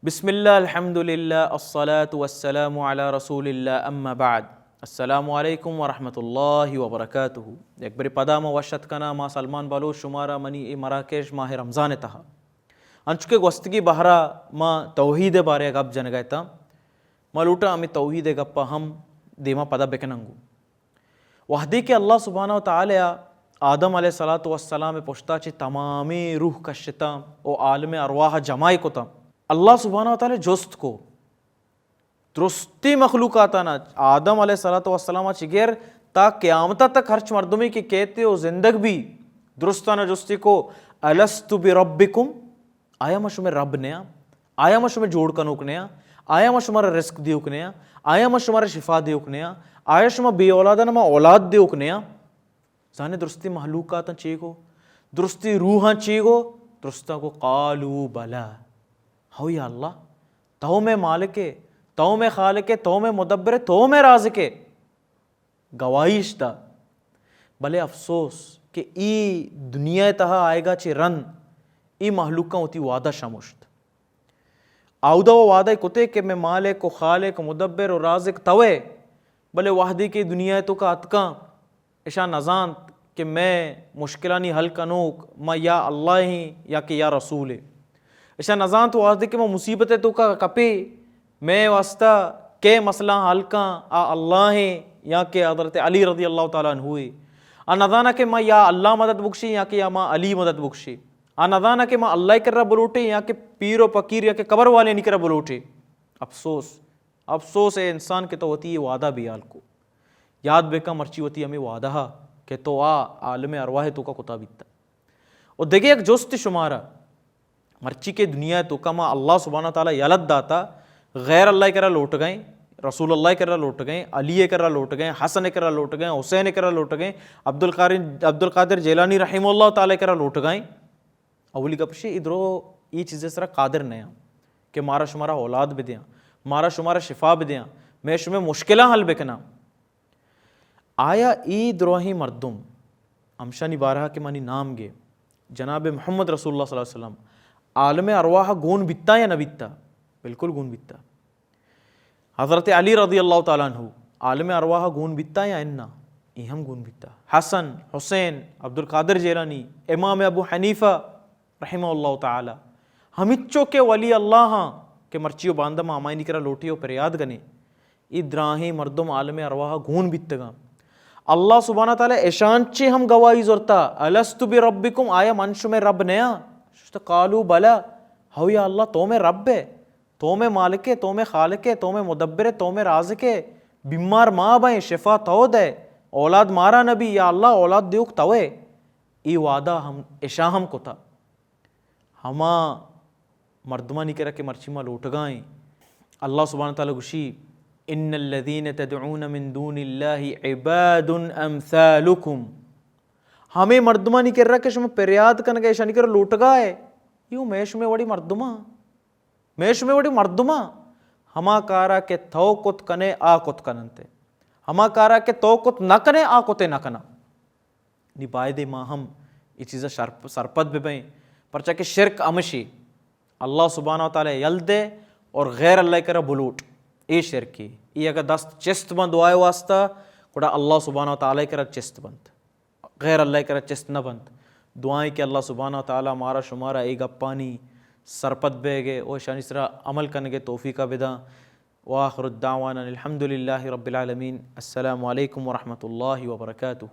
بسم اللہ الحمد للہ الصلاۃ والسلام علی رسول اللہ اما بعد السلام علیکم ورحمۃ اللہ وبرکاتہ. ایک بری پدام وشت کنا ما سلمان بالو شمارا منی ای مراکش ماہ رمضان تہا انچکے گوستگی بہرا ما توحید بارے گپ جن گئے تا ملوٹا ہمیں توحید گپا ہم دیما پدا بکننگو وحدی کہ اللہ سبحانہ و تعالی آدم علیہ الصلاۃ والسلام پشتا چی تمامی روح کشتا او عالم ارواح جمائی کو تا اللہ سبحانہ و تعالی جست کو درستی مخلوقاتانا آدم علیہ الصلاۃ والسلام چگر تا قیامت تک ہرچ مردمی کی کہتے ہو زندگ بھی درستانہ جستی کو الستو بربکم آیا مشو میں رب نیا آیا مشو میں جوڑ کنوک نیا آیا مشو مارا رزق دیوک نیا آیا مشو مارا شفا دیوک نیا آیا شما بے اولادانا ما اولاد دیوک نیا زانے درستی محلوقاتا چیگو درستی روحاں چیگو درستا کو قالو بلا ہو یا اللہ تو میں مالک تو میں خالق تو میں مدبر تو میں رازق گواہیش دا بلے افسوس کہ ای دنیا تہا آئے گا چی رن ای محلوقاں ہوتی وعدہ شمشت آودہ و وعدہ کتے کہ میں مالک و خالق و مدبر و رازق توے بلے وحدی کی دنیا تو کا اتکاں اشا نزان کہ میں مشکلانی حل کنوک ما یا اللہ ہی یا کہ یا رسول اشا نزان تو واسدے کہ میں مصیبت تو کا کپی میں واسطہ کے مسئلہ حل کاں آ اللہ ہیں یا کہ حضرت علی رضی اللہ تعالیٰ عنہ ہوئی آ نزانا کہ میں یا اللہ مدد بخشی یا کہ یا ماں علی مدد بخشی آ نزانا کہ میں اللہ کر رہا بلوٹے یا کہ پیر و پکیر یا کہ قبر والے نہیں کر رہا بلوٹے افسوس ہے انسان کے تو ہوتی ہے وعدہ بھی آل کو یاد بے کا مرچی ہوتی ہمیں وعدہ کہ تو عالم ارواح تو کا کتا بیتا اور دیکھیں ایک جوست شمارا مرچی کے دنیا تو کما اللہ سبحانہ تعالیٰ یلد داتا غیر اللہ کرا لوٹ گئیں رسول اللہ کرا لوٹ گئیں علی کرا لوٹ گئیں حسن کرا لوٹ گئیں حسین کرا لوٹ گئیں عبد القادر جیلانی رحمہ اللہ تعالیٰ کرا لوٹ گئیں اولی گپشی ادھرو یہ چیزیں سرا قادر نیا کہ مارا شمارا اولاد بھی دیاں مارا شمارا شفا بھی دیاں میں شمیں مشکلہ حل بکنا آیا ای دروہی مردم امشانی بارہا کے مانی نام گے جناب محمد رسول اللہ صلی اللہ علیہ وسلم عالم ارواح گون بیتا یا نہ بیتا بالکل گون بیتا حضرت علی رضی اللہ تعالیٰ عنہ عالم ارواح گون بیتا یا اننا ہم گون بیتا حسن حسین عبد القادر جیلانی امام ابو حنیفہ رحمہ اللہ تعالی ہمچو کے ولی اللہ ہاں کہ مرچیو باندہ آمائی نکرہ لوٹیو پر یاد گنے ادراہی مردم عالم ارواح گون بیتگا اللہ سبحانہ تعالی اشانچے ہم گواہی زورتا الستو بربکم آیا منشو میں رب نیا قالو بلا ہو یا اللہ تو میں رب ہے تو میں مالک ہے تو میں خالق ہے تو میں مدبر ہے تو میں رازق ہے بیمار ماں بائیں شفا تو دے اولاد مارا نبی یا اللہ اولاد دیوک توے ای وعدہ ہم اشا ہم کو تھا ہما مردمہ نہیں کرا کہ مرچیمہ لوٹ گائیں اللہ سبحانہ تعالیٰ گوشی ان الذین تدعون من دون اللہ عباد امثالکم ہمیں مردمہ نہیں کر رہا کہ شما پریاد کن گئے شانی کر لوٹ گائے یوں میش میں وڑی مردمہ ہما کارا کہ تو کت کنے آ کت کننتے ہما کارا کہ تو کت نہ کنے آ کتے نہ کنا نی بائدے ماں ہم یہ چیزیں سرپت بے بائیں پرچہ کہ شرک امشی اللہ سبحانہ و تعالی یل دے اور غیر اللہ کرا بلوٹ اے شرکی یہ اگر دست چست بند وائے واسطہ کڑا اللہ سبحانہ و تعالی کرا چست بند غیر اللہ کرا چست نہ بند دعائیں کہ اللہ سبحانہ و تعالی مارا شمارا ایک اپانی سرپت بے گے او شانی سرا عمل کرنے کے توفیقہ بدا وآخر الدعوانا الحمدللہ رب العالمین السلام علیکم ورحمۃ اللہ وبرکاتہ.